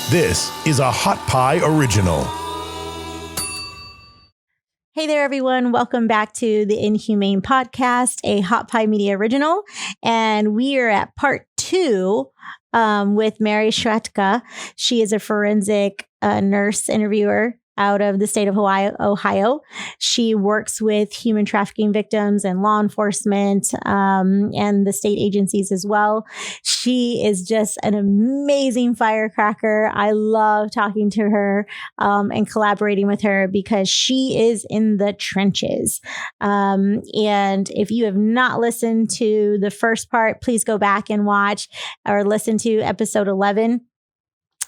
This is a Hot Pie Original. Hey there, everyone. Welcome back to the Inhumane podcast, a Hot Pie Media original. And we are at part 2 with Mary Schwetka. She is a forensic nurse interviewer out of the state of Ohio. She works with human trafficking victims and law enforcement and the state agencies as well. She is just an amazing firecracker. I love talking to her and collaborating with her because she is in the trenches. And if you have not listened to the first part, please go back and watch or listen to episode 11.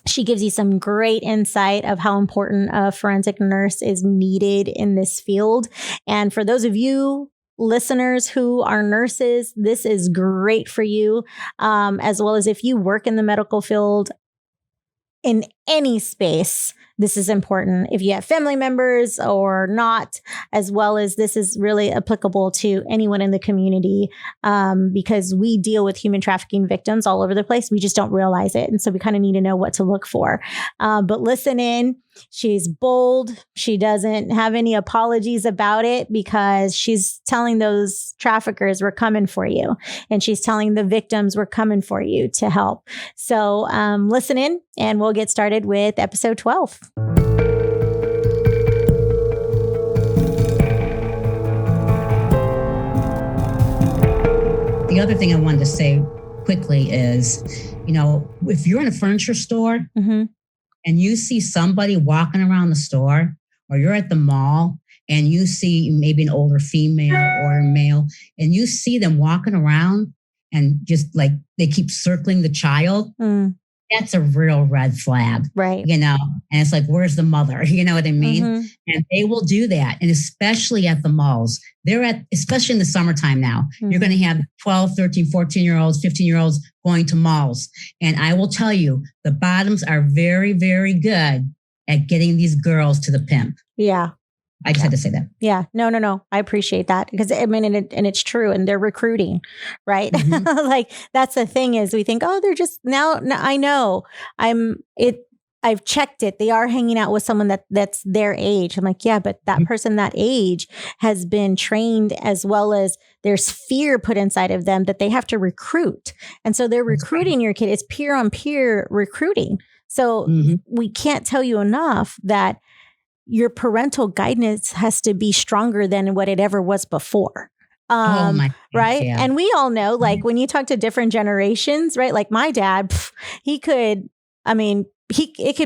She gives you some great insight of how important a forensic nurse is needed in this field. And for those of you listeners who are nurses, this is great for you, as well as if you work in the medical field in any space. This is important if you have family members or not, as well as this is really applicable to anyone in the community because we deal with human trafficking victims all over the place. We just don't realize it. And so we kind of need to know what to look for. But listen in. She's bold. She doesn't have any apologies about it because she's telling those traffickers, we're coming for you. And she's telling the victims, we're coming for you to help. So listen in and we'll get started with episode 12. The other thing I wanted to say quickly is, if you're in a furniture store and you see somebody walking around the store, or you're at the mall and you see maybe an older female or a male, and you see them walking around and just like they keep circling the child, that's a real red flag, right? And it's like, where's the mother? You know what I mean? And they will do that. And especially at the malls, especially in the summertime now, you're going to have 12, 13, 14-year-olds, 15-year-olds going to malls. And I will tell you, the bottoms are very, very good at getting these girls to the pimp. Yeah. I just had to say that. Yeah. No. I appreciate that because and it's true. And they're recruiting, right? Like that's the thing is we think, oh, they're just now I know I've checked it. They are hanging out with someone that's their age. I'm like, yeah, but that person that age has been trained as well as there's fear put inside of them that they have to recruit. And so they're recruiting your kid. It's peer on peer recruiting. So we can't tell you enough that your parental guidance has to be stronger than what it ever was before. Right. Yeah. And we all know, like when you talk to different generations, right? Like my dad, it could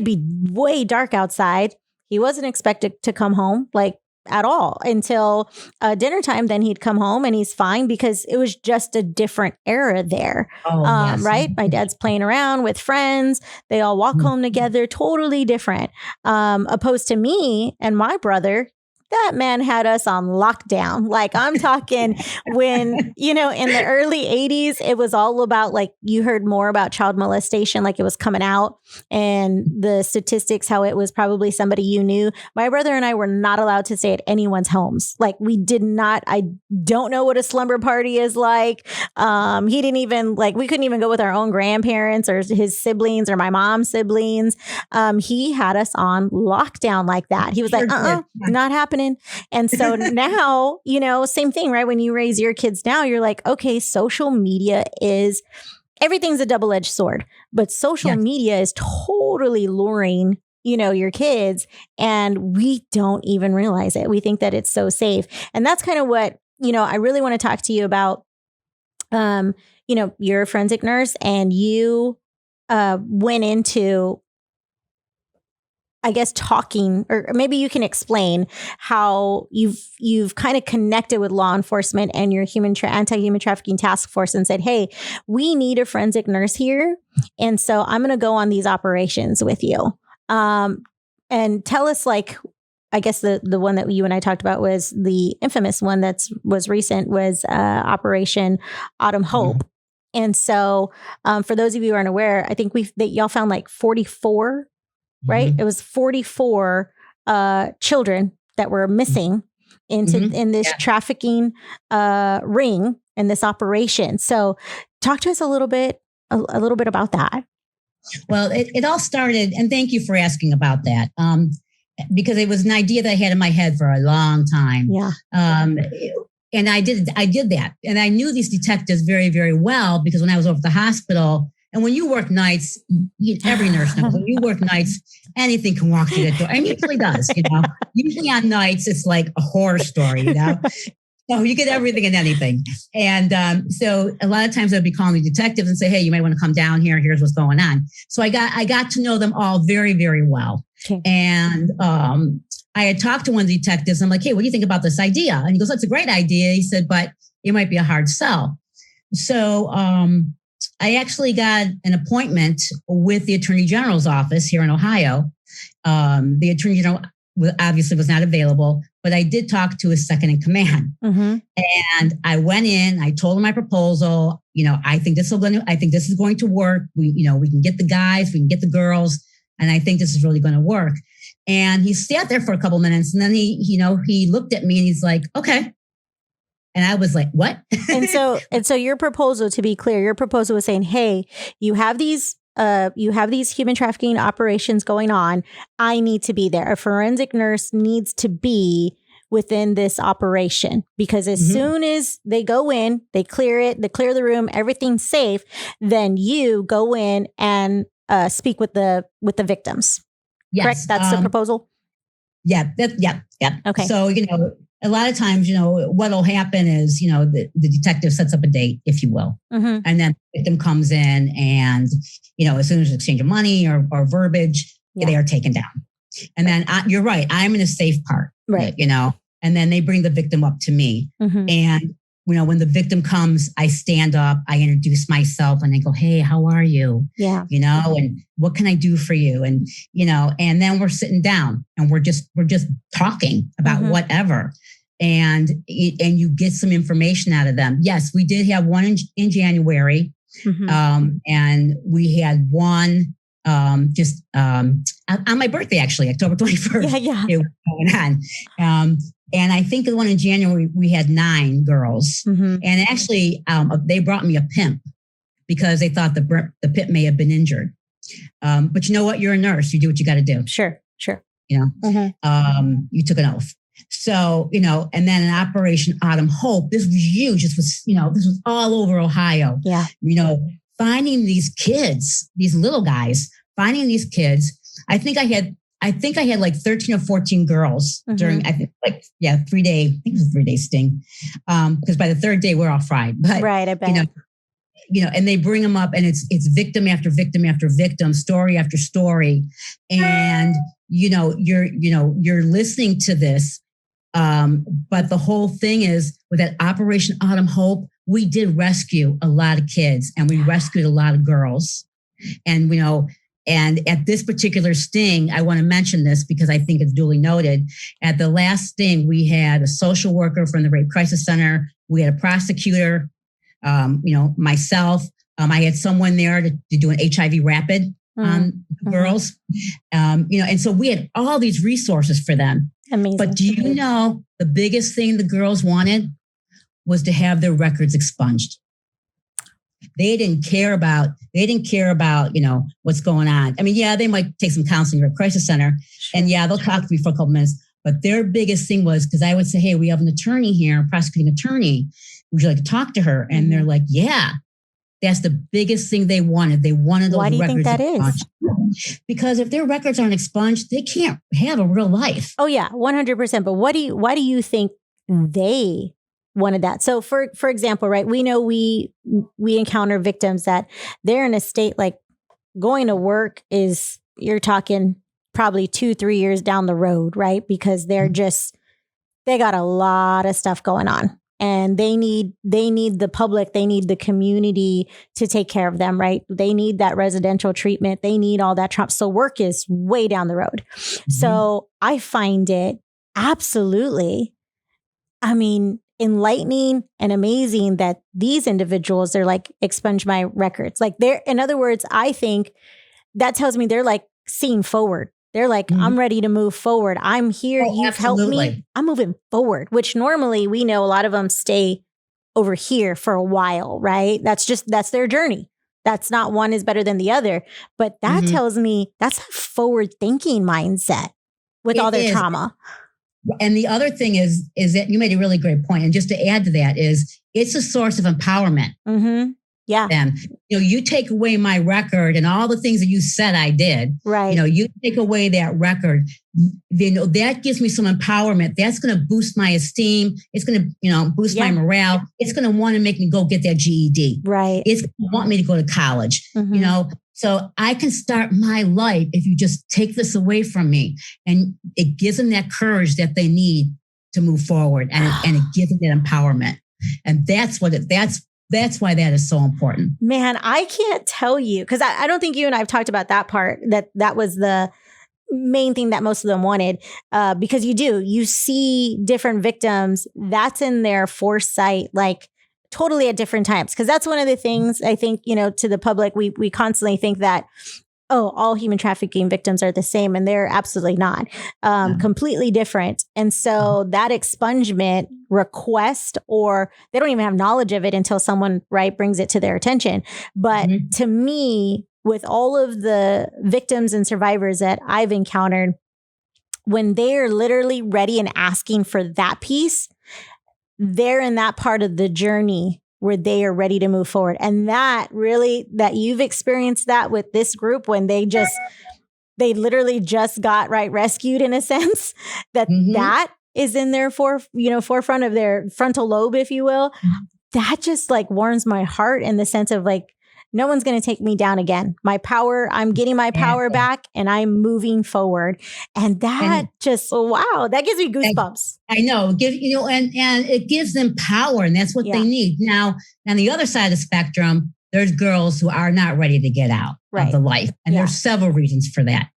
be way dark outside. He wasn't expected to come home like at all until dinner time. Then he'd come home and he's fine because it was just a different era there. Yes. Right. My dad's playing around with friends. They all walk home together. Totally different. Opposed to me and my brother. That man had us on lockdown. Like I'm talking when, in the early 80s, it was all about like, you heard more about child molestation, like it was coming out and the statistics, how it was probably somebody you knew. My brother and I were not allowed to stay at anyone's homes. Like we did not, I don't know what a slumber party is like. He didn't even we couldn't even go with our own grandparents or his siblings or my mom's siblings. He had us on lockdown like that. He was like, not happening. And so now, same thing, right? When you raise your kids now, you're like, okay, social media everything's a double-edged sword, but social media is totally luring, your kids, and we don't even realize it. We think that it's so safe. And that's kind of what, I really want to talk to you about. You're a forensic nurse and you went into I guess talking, or maybe you can explain how you've kind of connected with law enforcement and your anti-human trafficking task force and said, hey, we need a forensic nurse here. And so I'm going to go on these operations with you. And tell us, I guess the one that you and I talked about was the infamous one was recent, was Operation Autumn Hope. Mm-hmm. And so for those of you who aren't aware, I think y'all found 44, right? Mm-hmm. It was 44 children that were missing in this trafficking ring in this operation. So talk to us a little bit about that. Well, it all started, and thank you for asking about that. Because it was an idea that I had in my head for a long time. Yeah. And I did that. And I knew these detectives very, very well because when I was over at the hospital, and when you work nights, every nurse knows when you work nights, anything can walk through that door. And usually does, Usually on nights, it's like a horror story, So you get everything and anything. And so a lot of times I'd be calling the detectives and say, hey, you might want to come down here. Here's what's going on. So I got to know them all very, very well. Okay. And I had talked to one of the detectives. I'm like, hey, what do you think about this idea? And he goes, that's a great idea. He said, but it might be a hard sell. So I actually got an appointment with the Attorney General's office here in Ohio. The Attorney General obviously was not available, but I did talk to his second in command. Mm-hmm. And I went in, I told him my proposal. I think this is going to work. We can get the guys, we can get the girls, and I think this is really going to work. And he sat there for a couple minutes, and then he looked at me and he's like, okay. And I was like, what? and so your proposal, to be clear, your proposal was saying, hey, you have these human trafficking operations going on. I need to be there. A forensic nurse needs to be within this operation because as soon as they go in, they clear the room, everything's safe. Then you go in and speak with the victims. Yes. Correct? That's the proposal. Yeah. Yeah. Okay. So, a lot of times, what'll happen is, the detective sets up a date, if you will. Mm-hmm. And then the victim comes in and, as soon as there's exchange of money or verbiage, they are taken down. And then you're right. I'm in a safe part, right? And then they bring the victim up to me. Mm-hmm. And, when the victim comes, I stand up, I introduce myself and I go, hey, how are you? Yeah. And what can I do for you? And, and then we're sitting down and we're just talking about whatever. And you get some information out of them. Yes, we did have one in January. Mm-hmm. And we had one on my birthday, actually, October 21st. Yeah. It was going on. And I think the one in January, we had 9 girls. Mm-hmm. And actually, they brought me a pimp because they thought the pimp may have been injured. But you know what? You're a nurse. You do what you got to do. Sure. Mm-hmm. You took an oath. So, and then in Operation Autumn Hope, this was huge. This was all over Ohio. Yeah. Finding these kids, these little guys, finding these kids. I think I had like 13 or 14 girls during, 3 day, I think it was a 3-day sting. Because by the 3rd day, we're all fried. But, right, I bet. And they bring them up and it's victim after victim after victim, story after story. And, you're listening to this. But the whole thing is with that Operation Autumn Hope, we did rescue a lot of kids and we rescued a lot of girls. And, and at this particular sting, I want to mention this because I think it's duly noted. At the last sting, we had a social worker from the Rape Crisis Center. We had a prosecutor, myself. I had someone there to do an HIV rapid on girls. And so we had all these resources for them. Amazing. But do you know the biggest thing the girls wanted was to have their records expunged? They didn't care about, what's going on. I mean, yeah, they might take some counseling at a crisis center and they'll talk to me for a couple minutes, but their biggest thing was, because I would say, hey, we have an attorney here, a prosecuting attorney. Would you like to talk to her? And they're like, yeah, that's the biggest thing they wanted. They wanted those records. Why do you think that expunged. Is? Because if their records aren't expunged, they can't have a real life. Oh yeah, 100%. But why do you think they wanted that? So for example, right, we know we encounter victims that they're in a state like going to work is, you're talking probably 2-3 years down the road, right? Because they got a lot of stuff going on and they need the public, they need the community to take care of them, right? They need that residential treatment. They need all that trauma. So work is way down the road. Mm-hmm. So I find it absolutely, enlightening and amazing that these individuals, they're like, expunge my records. Like in other words, I think that tells me they're like seeing forward. They're like, I'm ready to move forward. I'm here. You've helped me. I'm moving forward, which normally we know a lot of them stay over here for a while, right? That's their journey. That's not one is better than the other. But that tells me that's a forward thinking mindset with all their trauma. And the other thing is that you made a really great point. And just to add to that is it's a source of empowerment. Yeah. Them. You take away my record and all the things that you said I did. Right. You take away that record. That gives me some empowerment. That's going to boost my esteem. It's going to, boost my morale. It's going to want to make me go get that GED. Right. It's going to want me to go to college. So I can start my life if you just take this away from me, and it gives them that courage that they need to move forward, and it gives them that empowerment. And that's why that is so important. Man, I can't tell you, because I don't think you and I have talked about that part, that was the main thing that most of them wanted, because you see different victims, that's in their foresight, like totally at different times. Because that's one of the things I think, to the public, we constantly think that, all human trafficking victims are the same, and they're absolutely not. Completely different. And so that expungement request, or they don't even have knowledge of it until someone, brings it to their attention. But to me, with all of the victims and survivors that I've encountered, when they're literally ready and asking for that piece, they're in that part of the journey where they are ready to move forward. And that you've experienced that with this group, when they literally just got rescued, in a sense, that is in their forefront of their frontal lobe, if you will. That just warms my heart, in the sense of no one's going to take me down again. My power, I'm getting my power back, and I'm moving forward. And that wow, that gives me goosebumps. I know, and it gives them power, and that's what they need. Now, on the other side of the spectrum, there's girls who are not ready to get out of the life. And there's several reasons for that.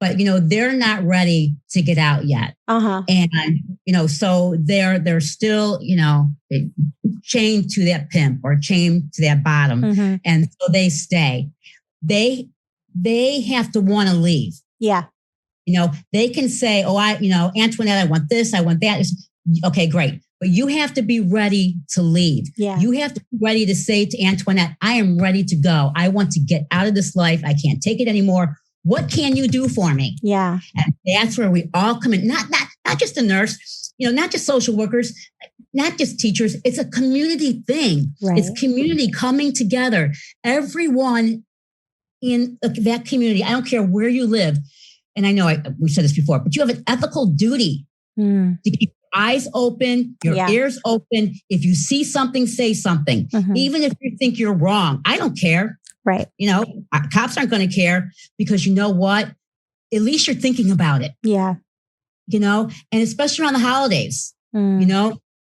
But, they're not ready to get out yet. And, so they're still, chained to that pimp or chained to that bottom. And so they stay. They have to want to leave. Yeah. They can say, Antoinette, I want this, I want that. Okay, great. But you have to be ready to leave. Yeah. You have to be ready to say to Antoinette, I am ready to go. I want to get out of this life. I can't take it anymore. What can you do for me? Yeah. And that's where we all come in. Not just a nurse, not just social workers, not just teachers. It's a community thing. Right. It's community coming together. Everyone in that community, I don't care where you live. And I know we said this before, but you have an ethical duty to keep your eyes open, your ears open. If you see something, say something. Even if you think you're wrong, I don't care. Right. Cops aren't going to care, because you know what? At least you're thinking about it. Yeah. And especially around the holidays,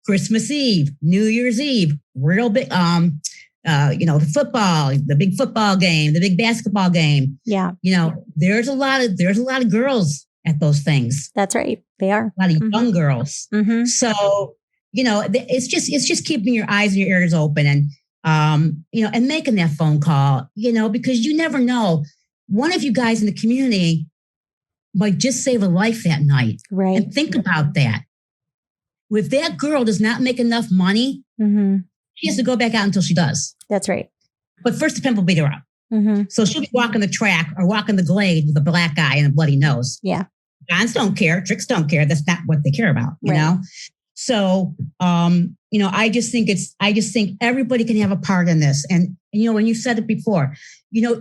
Christmas Eve, New Year's Eve, real big, the football, the big football game, the big basketball game. Yeah. There's a lot of girls at those things. That's right. They are. A lot of young girls. So, it's just keeping your eyes and your ears open, and, and making that phone call, because you never know. One of you guys in the community might just save a life that night. Right. And think about that. If that girl does not make enough money, she has to go back out until she does. That's right. But first, the pimp will beat her up. So she'll be walking the track or walking the glade with a black eye and a bloody nose. Yeah. Guns don't care. Tricks don't care. That's not what they care about, you know? So, I just think everybody can have a part in this. And, when you said it before,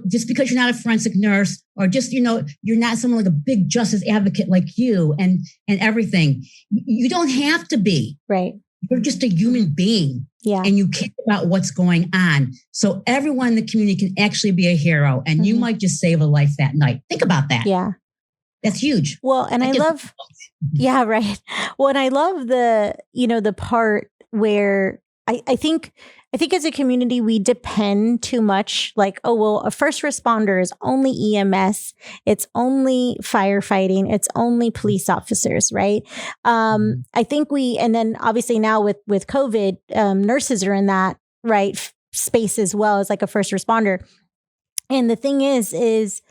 just because you're not a forensic nurse, or just, you're not someone like a big justice advocate like you and everything, you don't have to be. Right. You're just a human being. Yeah. And you care about what's going on. So everyone in the community can actually be a hero, and you might just save a life that night. Think about that. Yeah. That's huge. Well, and I love, yeah, right. Well, and I love the part where I think as a community, we depend too much, a first responder is only EMS. It's only firefighting. It's only police officers, right? I think and then obviously now with COVID, nurses are in that, space as well as a first responder. And the thing is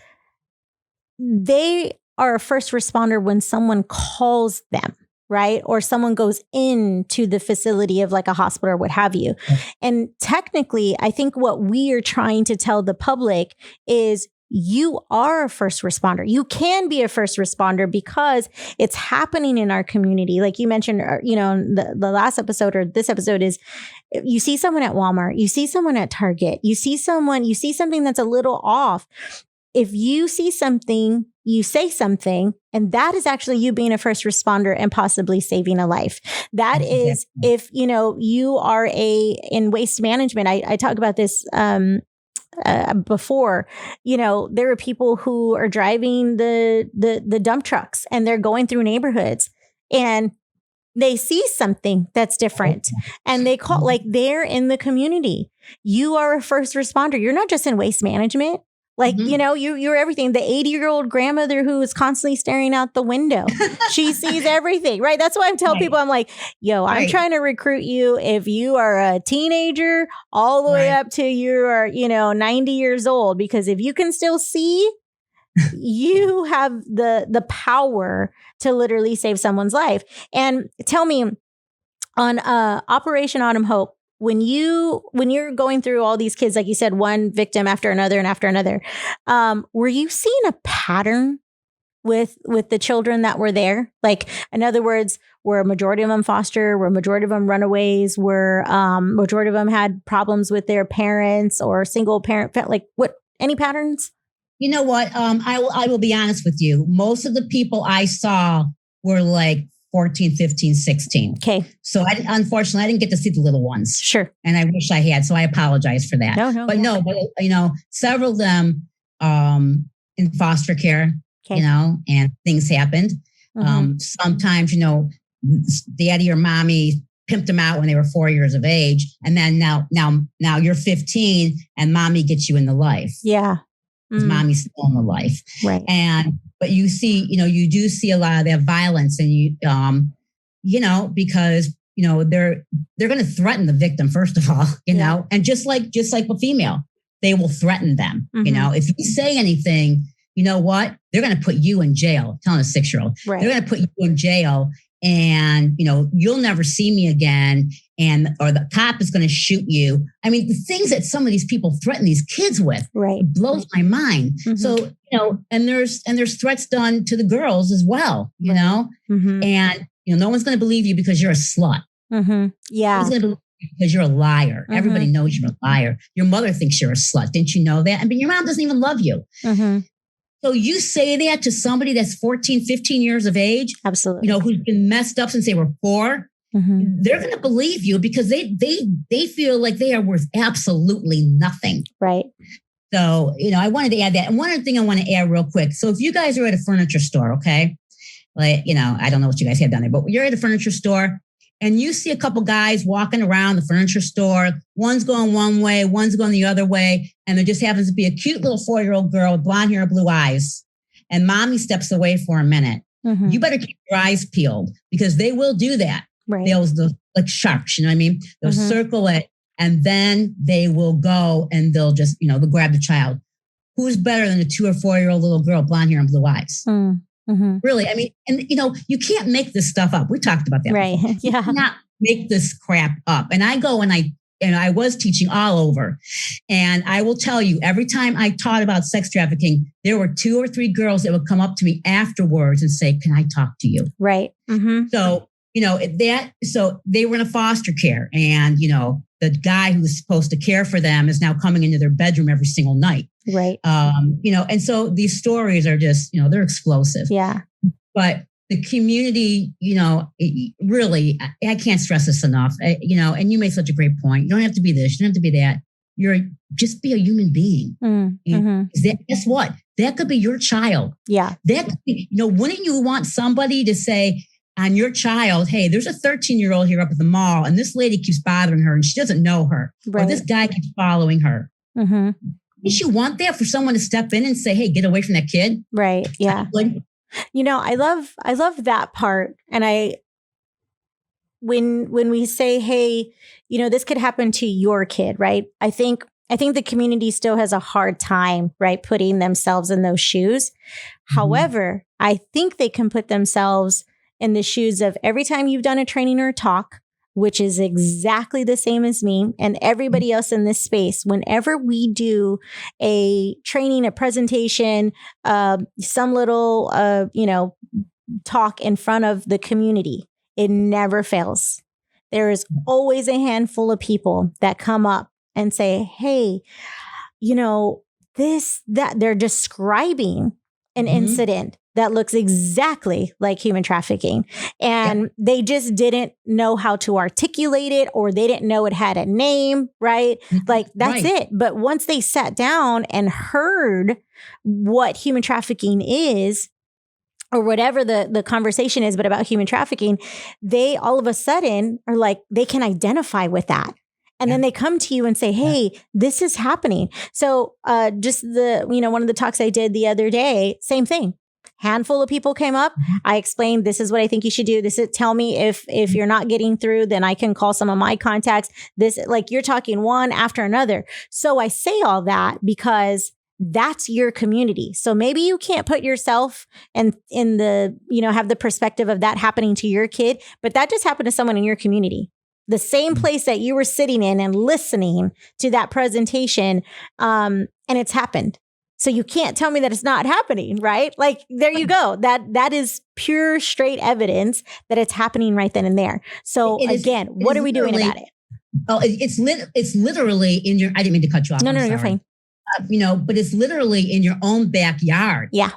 they are a first responder when someone calls them. right? Or someone goes into the facility of like a hospital or what have you. And technically, I think what we are trying to tell the public is you are a first responder. You can be a first responder because it's happening in our community. Like you mentioned, the last episode or this episode is you see someone at Walmart, you see someone at Target, you see something that's a little off. If you see something, you say something, and that is actually you being a first responder and possibly saving a life. That is if, you are in waste management. I talk about this before, there are people who are driving the dump trucks and they're going through neighborhoods and they see something that's different and they call, like they're in the community. You are a first responder. You're not just in waste management. Like, you're everything. The 80-year-old grandmother who is constantly staring out the window. She sees everything, right? That's why I'm telling people, I'm like, I'm trying to recruit you. If you are a teenager all the way up to you are, 90 years old, because if you can still see, you have the power to literally save someone's life. And tell me on Operation Autumn Hope, when you're going through all these kids, like you said, one victim after another and after another, were you seeing a pattern with the children that were there? Like, in other words, were a majority of them foster? Were a majority of them runaways? Were majority of them had problems with their parents or single parent? Like, what? Any patterns? You know what? I will be honest with you. Most of the people I saw were like 14, 15, 16. Okay. So unfortunately, I didn't get to see the little ones. Sure. And I wish I had. So I apologize for that. But several of them in foster care, and things happened. Sometimes, daddy or mommy pimped them out when they were 4 years of age. And then now you're 15 and mommy gets you in the life. Yeah. Because mommy's still in the life. Right. But you see, you do see a lot of that violence and because, they're going to threaten the victim, first of all, and just like a female, they will threaten them. If you say anything, you know what? They're going to put you in jail. Telling a 6-year-old, they're going to put you in jail and, you'll never see me again. Or the cop is going to shoot you. I mean, the things that some of these people threaten these kids with blows my mind. So, and there's threats done to the girls as well, and, no one's going to believe you because you're a slut. Yeah. No one's going to believe you because you're a liar. Everybody knows you're a liar. Your mother thinks you're a slut. Didn't you know that? I mean, your mom doesn't even love you. So you say that to somebody that's 14, 15 years of age, absolutely, who's been messed up since they were 4. They're going to believe you because they feel like they are worth absolutely nothing. Right. So, I wanted to add that. And one other thing I want to add real quick. So if you guys are at a furniture store, okay, like, I don't know what you guys have down there, but you're at a furniture store and you see a couple guys walking around the furniture store, one's going one way, one's going the other way. And there just happens to be a cute little 4-year-old girl with blonde hair and blue eyes. And mommy steps away for a minute. You better keep your eyes peeled because they will do that. Right. They'll like sharks, you know what I mean? They'll circle it and then they will go and they'll just, they'll grab the child. Who's better than a 2 or 4-year-old little girl, blonde hair and blue eyes? Really? I mean, and you can't make this stuff up. We talked about that. Right. Before. You cannot make this crap up. And I go and I was teaching all over. And I will tell you, every time I taught about sex trafficking, there were 2 or 3 girls that would come up to me afterwards and say, "Can I talk to you?" Right. So, so they were in a foster care and, the guy who was supposed to care for them is now coming into their bedroom every single night. Right. And so these stories are just, they're explosive. Yeah. But the community, really, I can't stress this enough, and you made such a great point. You don't have to be this, you don't have to be that. Just be a human being. Guess what? That could be your child. Yeah. That could be, wouldn't you want somebody to say, on your child, hey, there's a 13-year-old here up at the mall and this lady keeps bothering her and she doesn't know her. Right. Or this guy keeps following her. Don't you want that for someone to step in and say, hey, get away from that kid? Right. Yeah. I love that part. And when we say, hey, this could happen to your kid, right? I think the community still has a hard time, right, putting themselves in those shoes. However, I think they can put themselves in the shoes of every time you've done a training or a talk, which is exactly the same as me and everybody else in this space. Whenever we do a training, a presentation, some little, talk in front of the community, it never fails. There is always a handful of people that come up and say, hey, that they're describing an incident that looks exactly like human trafficking. And they just didn't know how to articulate it, or they didn't know it had a name, right? Like that's it. But once they sat down and heard what human trafficking is, or whatever the conversation is, but about human trafficking, they all of a sudden are like, they can identify with that. And then they come to you and say, hey, this is happening. So just one of the talks I did the other day, same thing. Handful of people came up. I explained, this is what I think you should do. Tell me if you're not getting through, then I can call some of my contacts. You're talking one after another. So I say all that because that's your community. So maybe you can't put yourself in the, have the perspective of that happening to your kid, but that just happened to someone in your community. The same place that you were sitting in and listening to that presentation, and it's happened. So you can't tell me that it's not happening, right? Like, there you go. That is pure, straight evidence that it's happening right then and there. So again, what are we doing about it? Oh, it's literally in your, I didn't mean to cut you off. No, you're fine. But it's literally in your own backyard. Yeah.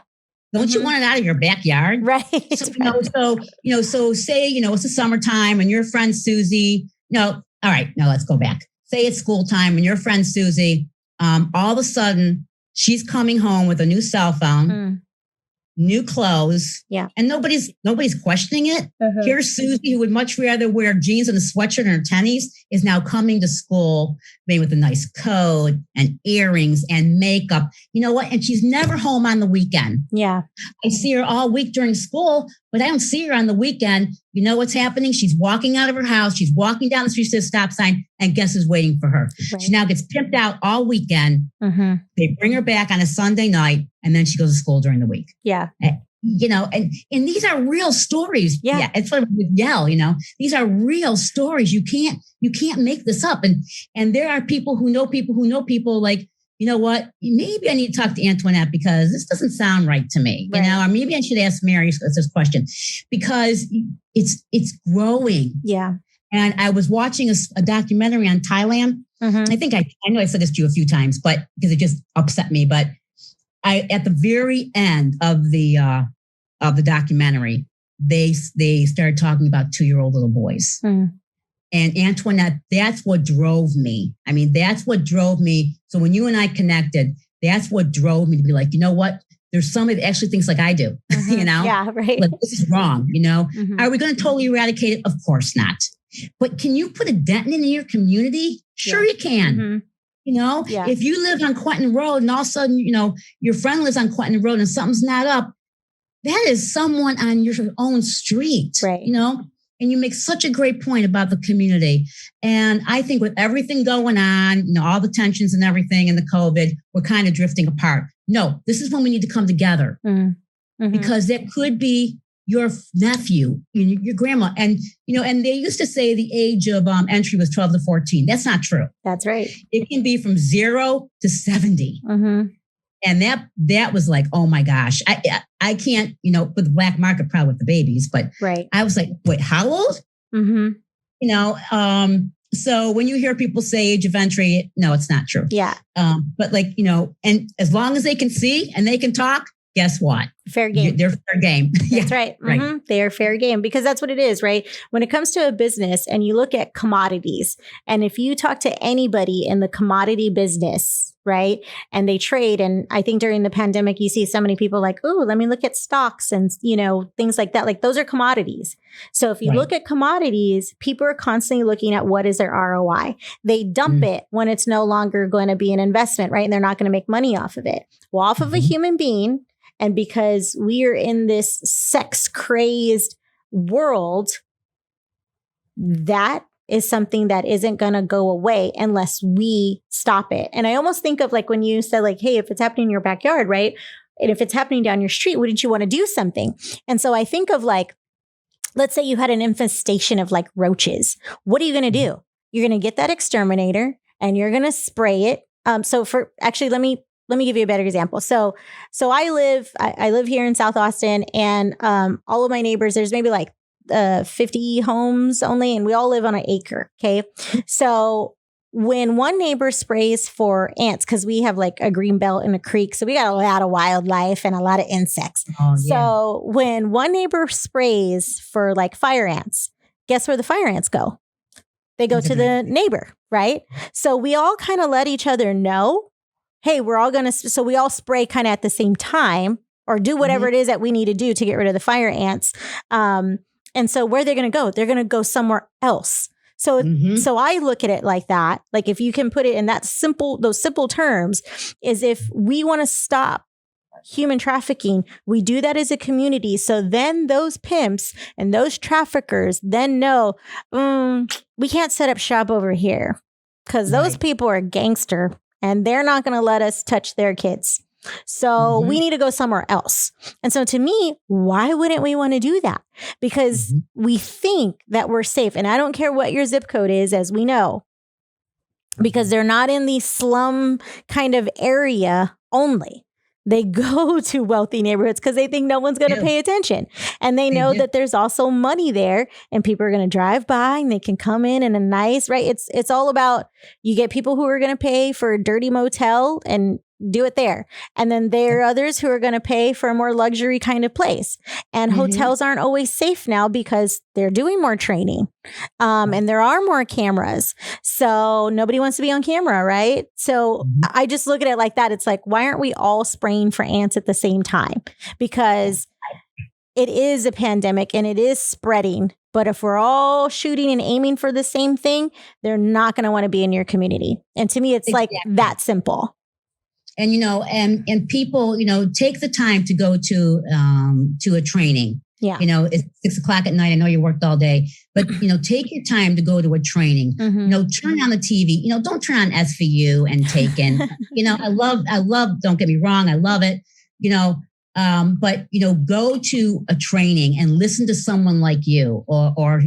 Don't you want it out of your backyard? Right. So say, it's the summertime and your friend Susie, all right, now let's go back. Say it's school time and your friend Susie, all of a sudden she's coming home with a new cell phone, new clothes. Yeah. And nobody's questioning it. Here's Susie, who would much rather wear jeans and a sweatshirt and her tennies, is now coming to school maybe with a nice coat and earrings and makeup. You know what? And she's never home on the weekend. Yeah. I see her all week during school, but I don't see her on the weekend. You know what's happening? She's walking out of her house. She's walking down the street to the stop sign, and guess who's waiting for her? Right. She now gets pimped out all weekend. They bring her back on a Sunday night, and then she goes to school during the week. Yeah. And these are real stories. Yeah. It's like with Yell, these are real stories. You can't make this up. And there are people who know people like, you know what, maybe I need to talk to Antoinette because this doesn't sound right to me, or maybe I should ask Mary this question because it's growing. Yeah. And I was watching a documentary on Thailand. I think I know I said this to you a few times, but because it just upset me, but at the very end of the documentary, they started talking about 2-year-old little boys. And Antoinette, that's what drove me. I mean, that's what drove me. So when you and I connected, that's what drove me to be like, you know what? There's somebody that actually thinks like I do, Yeah, right. Like, this is wrong, Are we going to totally eradicate it? Of course not. But can you put a dent in your community? Sure, you can. If you live on Quentin Road and all of a sudden, your friend lives on Quentin Road and something's not up, that is someone on your own street, right? And you make such a great point about the community. And I think with everything going on, all the tensions and everything and the COVID, we're kind of drifting apart. No, this is when we need to come together because that could be your nephew, your grandma. And, and they used to say the age of entry was 12 to 14. That's not true. That's right. It can be from 0 to 70. And that was like, oh my gosh, I can't, with the black market, probably with the babies, but I was like, wait, how old? So when you hear people say age of entry, no, it's not true. Yeah. But and as long as they can see and they can talk, guess what? Fair game. They're fair game. That's right. Right. They are fair game because that's what it is, right? When it comes to a business and you look at commodities, and if you talk to anybody in the commodity business, right, and they trade, and I think during the pandemic, you see so many people like, oh, let me look at stocks and, things like that. Like those are commodities. So if you look at commodities, people are constantly looking at what is their ROI. They dump it when it's no longer going to be an investment, right? And they're not going to make money off of it. Well, off of a human being. And because we are in this sex-crazed world, that is something that isn't going to go away unless we stop it. And I almost think of like when you said like, hey, if it's happening in your backyard, right? And if it's happening down your street, wouldn't you want to do something? And so I think of like, let's say you had an infestation of like roaches. What are you going to do? You're going to get that exterminator and you're going to spray it. Let me give you a better example. So I live here in South Austin, and all of my neighbors, there's maybe like 50 homes only, and we all live on an acre. Okay. So when one neighbor sprays for ants, because we have like a green belt and a creek, so we got a lot of wildlife and a lot of insects. Oh, yeah. So when one neighbor sprays for like fire ants, guess where the fire ants go? They go to the neighbor, right? So we all kind of let each other know, hey, we're all going to, so we all spray kind of at the same time, or do whatever it is that we need to do to get rid of the fire ants. And so where they're going to go? They're going to go somewhere else. So I look at it like that. Like if you can put it in those simple terms, is if we want to stop human trafficking, we do that as a community. So then those pimps and those traffickers then know, we can't set up shop over here because those people are gangster and they're not going to let us touch their kids. So we need to go somewhere else. And so to me, why wouldn't we want to do that? Because we think that we're safe. And I don't care what your zip code is, as we know, because they're not in the slum kind of area only. They go to wealthy neighborhoods because they think no one's going to pay attention. And they know that there's also money there, and people are going to drive by and they can come in a nice, right? It's all about, you get people who are going to pay for a dirty motel and do it there. And then there are others who are going to pay for a more luxury kind of place. And hotels aren't always safe now because they're doing more training. And there are more cameras. So nobody wants to be on camera, right? So I just look at it like that. It's like, why aren't we all spraying for ants at the same time? Because it is a pandemic and it is spreading. But if we're all shooting and aiming for the same thing, they're not going to want to be in your community. And to me, it's like that simple. And, and people, take the time to go to a training. Yeah. It's 6:00 at night. I know you worked all day, but, take your time to go to a training. Turn on the TV. Don't turn on SVU and Taken. I love, don't get me wrong, I love it, but, go to a training and listen to someone like you or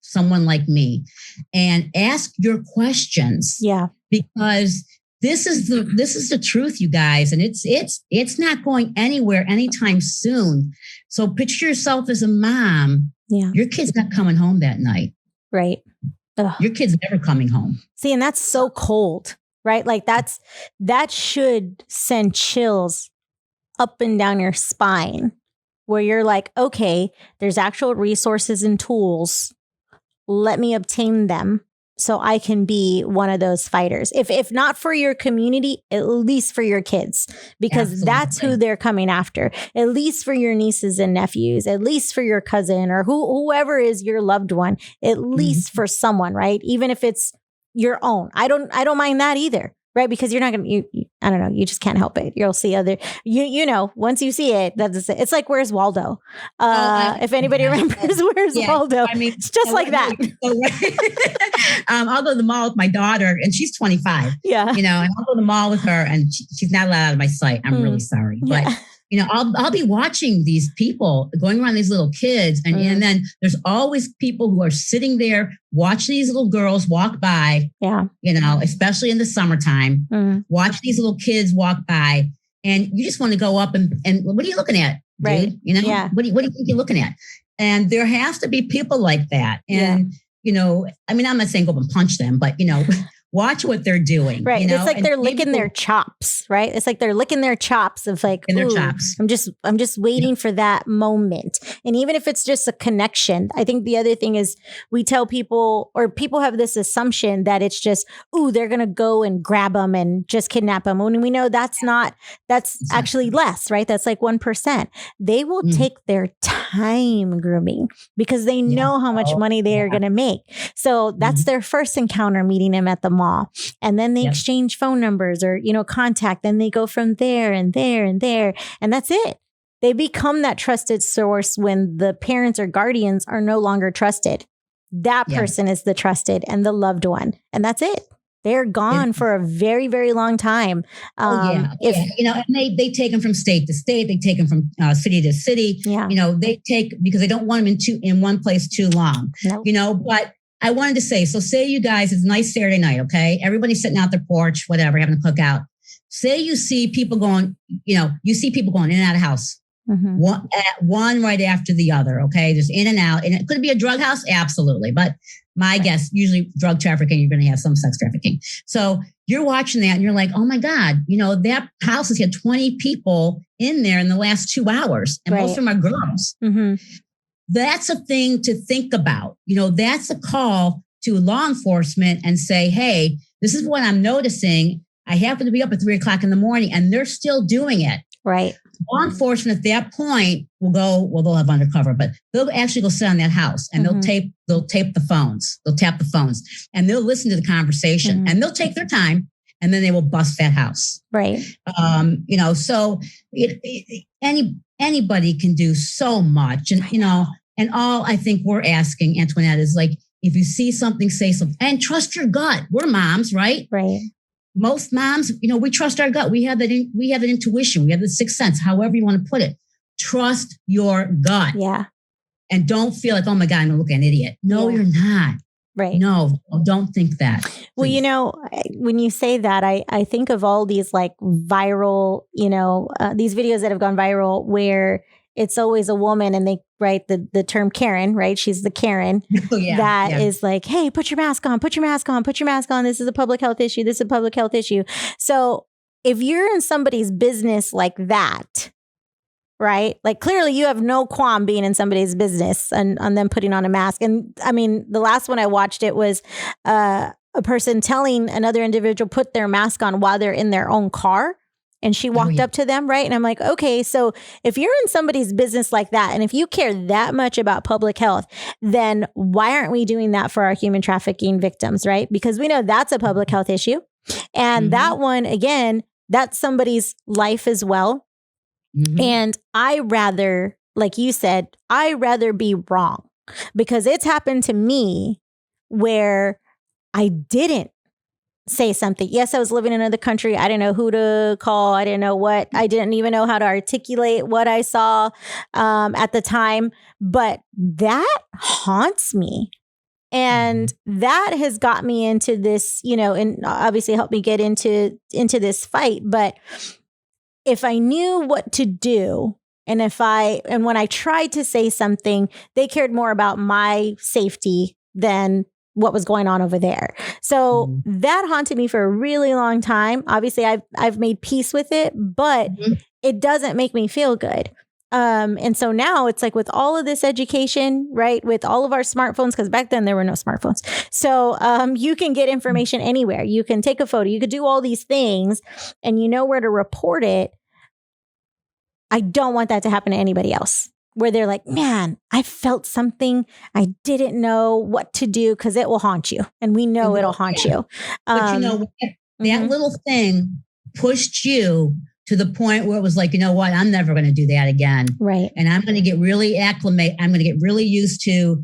someone like me and ask your questions. Yeah. Because this is the truth, you guys. And it's not going anywhere anytime soon. So picture yourself as a mom. Yeah. Your kid's not coming home that night. Right. Ugh. Your kid's never coming home. See, and that's so cold, right? Like that should send chills up and down your spine where you're like, okay, there's actual resources and tools. Let me obtain them so I can be one of those fighters. If not for your community, at least for your kids, because that's who they're coming after. At least for your nieces and nephews, at least for your cousin or whoever is your loved one, at least for someone, right? Even if it's your own. I don't mind that either. Right. Because you're not going to, I don't know, you just can't help it. You'll see once you see it, it's like, where's Waldo? If anybody remembers Where's Waldo, it's just like that. I'll go to the mall with my daughter and she's 25. Yeah. And I'll go to the mall with her and she's not allowed out of my sight. I'm really sorry. But I'll be watching these people going around, these little kids. And then there's always people who are sitting there watching these little girls walk by. Yeah. Especially in the summertime, watch these little kids walk by and you just want to go up and what are you looking at? Dude? Right. What do you think you're looking at? And there has to be people like that. And, I'm not saying go up and punch them, but, watch what they're doing. Right. It's like they're licking their chops, right? It's like they're licking their chops of like, their chops. I'm just waiting for that moment. And even if it's just a connection, I think the other thing is we tell people, or people have this assumption that it's just, they're going to go and grab them and just kidnap them. When we know that's actually less, right? That's like 1%. They will take their time grooming because they know how much money they are going to make. So that's their first encounter, meeting them at the mall. And then they exchange phone numbers or, contact. Then they go from there and there and there. And that's it. They become that trusted source when the parents or guardians are no longer trusted. That person is the trusted and the loved one. And that's it. They're gone for a very, very long time. And they take them from state to state. They take them from city to city. Yeah. They take, because they don't want them in one place too long. Nope. But I wanted to say, so say you guys, it's a nice Saturday night, okay? Everybody's sitting out their porch, whatever, having a cookout. Say you see people going, you see people going in and out of house. Mm-hmm. One right after the other, okay? Just in and out. And it could be a drug house, absolutely. But my guess, usually drug trafficking, you're going to have some sex trafficking. So you're watching that and you're like, oh my God, that house has had 20 people in there in the last 2 hours. And most of them are girls. Mm-hmm. That's a thing to think about. That's a call to law enforcement and say, hey, this is what I'm noticing. I happen to be up at 3 o'clock in the morning and they're still doing it. Right. Law enforcement at that point will go, well, they'll have undercover, but they'll actually go sit on that house and they'll tape the phones. They'll tap the phones and they'll listen to the conversation and they'll take their time and then they will bust that house. Right. So anybody can do so much. And, and all I think we're asking, Antoinette, is like, if you see something, say something and trust your gut. We're moms, right? Right. Most moms, we trust our gut. We have that intuition. We have the sixth sense, however you want to put it. Trust your gut. Yeah. And don't feel like, oh my God, I'm going to look like an idiot. No, you're not. Right. No, don't think that. Please. Well, when you say that, I think of all these like viral, these videos that have gone viral where it's always a woman and they write the term Karen, right? She's the Karen is like, hey, put your mask on, put your mask on, put your mask on. This is a public health issue. This is a public health issue. So if you're in somebody's business like that, right? Like clearly you have no qualm being in somebody's business and on them putting on a mask. And I mean, the last one I watched, it was a person telling another individual put their mask on while they're in their own car. And she walked up to them, right? And I'm like, okay, so if you're in somebody's business like that, and if you care that much about public health, then why aren't we doing that for our human trafficking victims, right? Because we know that's a public health issue. And that one, again, that's somebody's life as well. Mm-hmm. And I rather, like you said, I rather be wrong because it's happened to me where I didn't say something. Yes, I was living in another country. I didn't know who to call. I didn't know what. I didn't even know how to articulate what I saw at the time. But that haunts me. And that has got me into this, and obviously helped me get into this fight. But if I knew what to do, and when I tried to say something, they cared more about my safety than what was going on over there. So that haunted me for a really long time. Obviously, I've made peace with it, but it doesn't make me feel good. And so now it's like with all of this education, right? With all of our smartphones, because back then there were no smartphones. So you can get information anywhere. You can take a photo. You could do all these things and you know where to report it. I don't want that to happen to anybody else. Where they're like, man, I felt something. I didn't know what to do because it will haunt you. And we know it'll haunt you. But that little thing pushed you to the point where it was like, you know what, I'm never going to do that again. Right. And I'm going to get really acclimated. I'm going to get really used to,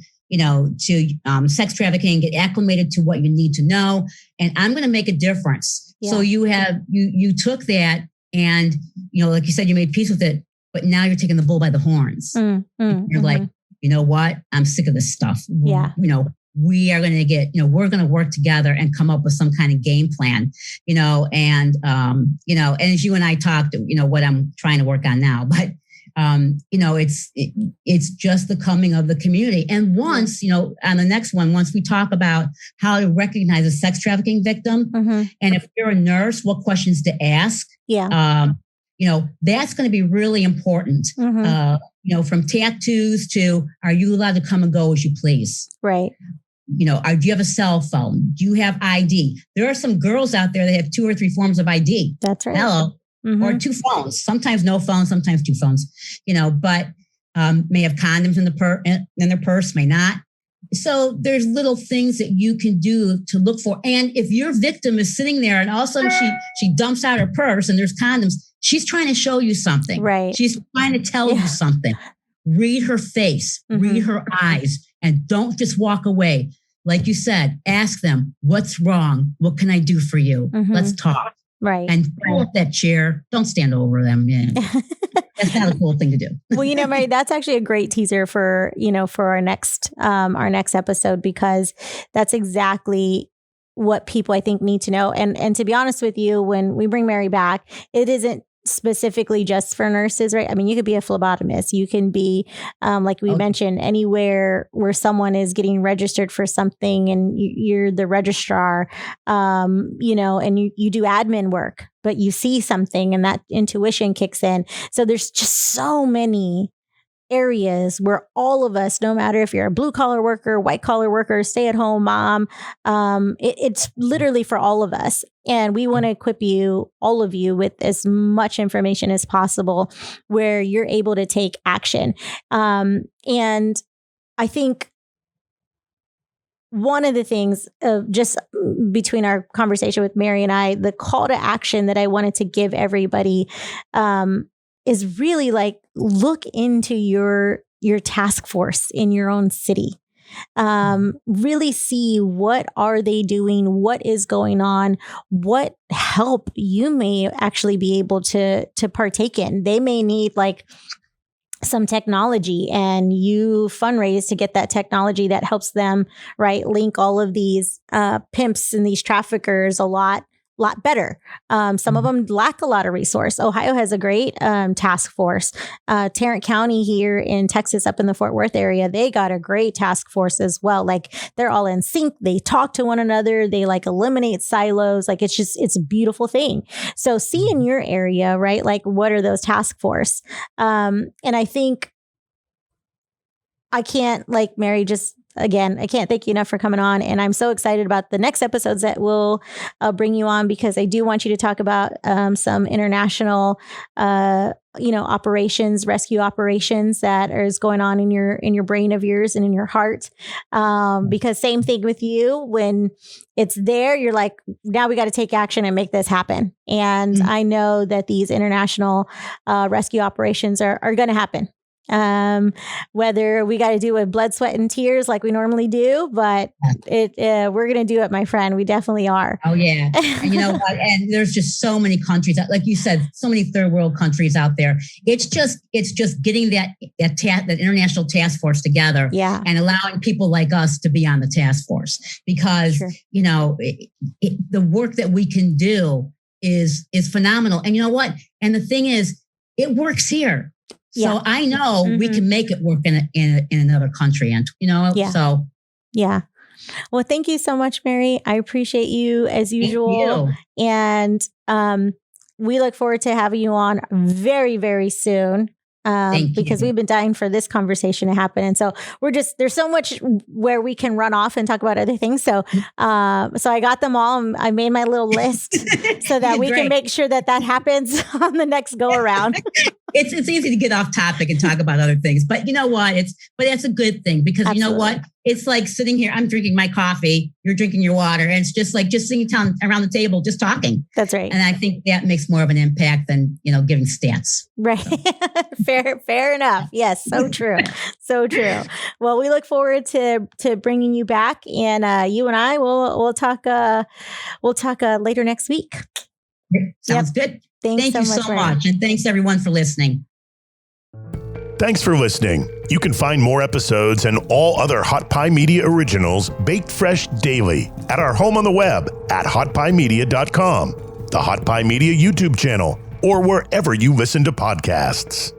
sex trafficking, get acclimated to what you need to know. And I'm going to make a difference. Yeah. So you took that and, like you said, you made peace with it. But now you're taking the bull by the horns. You're like, you know what? I'm sick of this stuff. Yeah. We are going to we're going to work together and come up with some kind of game plan, and as you and I talked, what I'm trying to work on now, but, it's just the coming of the community. And once, on the next one, once we talk about how to recognize a sex trafficking victim, and if you're a nurse, what questions to ask. Yeah. That's going to be really important, from tattoos to, are you allowed to come and go as you please? Right. Do you have a cell phone? Do you have ID? There are some girls out there that have 2 or 3 forms of ID. That's right. Hello. Or 2 phones, sometimes no phones, sometimes 2 phones, but may have condoms in their purse, may not. So there's little things that you can do to look for. And if your victim is sitting there and all of a sudden she dumps out her purse and there's condoms, she's trying to show you something. Right. She's trying to tell you something. Read her face, read her eyes, and don't just walk away. like you said, ask them, what's wrong? What can I do for you? Let's talk. Right. And pull up that chair. Don't stand over them. Yeah. That's not a cool thing to do. Well, Mary, that's actually a great teaser for our next episode, because that's exactly what people I think need to know. And to be honest with you, when we bring Mary back, it isn't specifically just for nurses, right? I mean, you could be a phlebotomist. You can be, like we mentioned, anywhere where someone is getting registered for something and you're the registrar, and you do admin work, but you see something and that intuition kicks in. So there's just so many areas where all of us, no matter if you're a blue collar worker, white collar worker, stay at home mom, it's literally for all of us. And we want to equip all of you with as much information as possible where you're able to take action. And I think one of the things just between our conversation with Mary and I, the call to action that I wanted to give everybody, is really like, look into your task force in your own city. Really see what are they doing, what is going on, what help you may actually be able to partake in. They may need like some technology, and you fundraise to get that technology that helps them, right, link all of these pimps and these traffickers a lot better. Some of them lack a lot of resource. Ohio has a great task force. Tarrant County here in Texas, up in the Fort Worth area, they got a great task force as well. Like, they're all in sync. They talk to one another. They like eliminate silos. Like, it's a beautiful thing. So see in your area, right? Like, what are those task force? And I think I can't, like Mary, again, I can't thank you enough for coming on. And I'm so excited about the next episodes that we'll bring you on, because I do want you to talk about some international, operations, rescue operations that is going on in your brain of yours and in your heart. Because same thing with you, when it's there, you're like, now we got to take action and make this happen. And I know that these international rescue operations are going to happen. Whether we got to do it with blood, sweat, and tears like we normally do, but we're going to do it, my friend. We definitely are. Oh yeah. And you know what? And there's just so many countries, like you said, so many third world countries out there. It's just getting that international task force together, and allowing people like us to be on the task force, because the work that we can do is phenomenal. And you know what? And the thing is, it works here. So I know we can make it work in another country, and so. Yeah. Well, thank you so much, Mary. I appreciate you as usual. And we look forward to having you on very, very soon. Because we've been dying for this conversation to happen. And so there's so much where we can run off and talk about other things. So I got them all. I made my little list so that we can make sure that happens on the next go around. It's easy to get off topic and talk about other things, but you know what? But that's a good thing, because you know what? It's like sitting here, I'm drinking my coffee, you're drinking your water, and it's just like sitting down around the table, just talking. That's right. And I think that makes more of an impact than, giving stats. Right. Fair enough. Yes. So true. So true. Well, we look forward to bringing you back, and you and I will talk later next week. Sounds good. Thank you so much. And thanks everyone for listening. Thanks for listening. You can find more episodes and all other Hot Pie Media originals baked fresh daily at our home on the web at hotpiemedia.com, the Hot Pie Media YouTube channel, or wherever you listen to podcasts.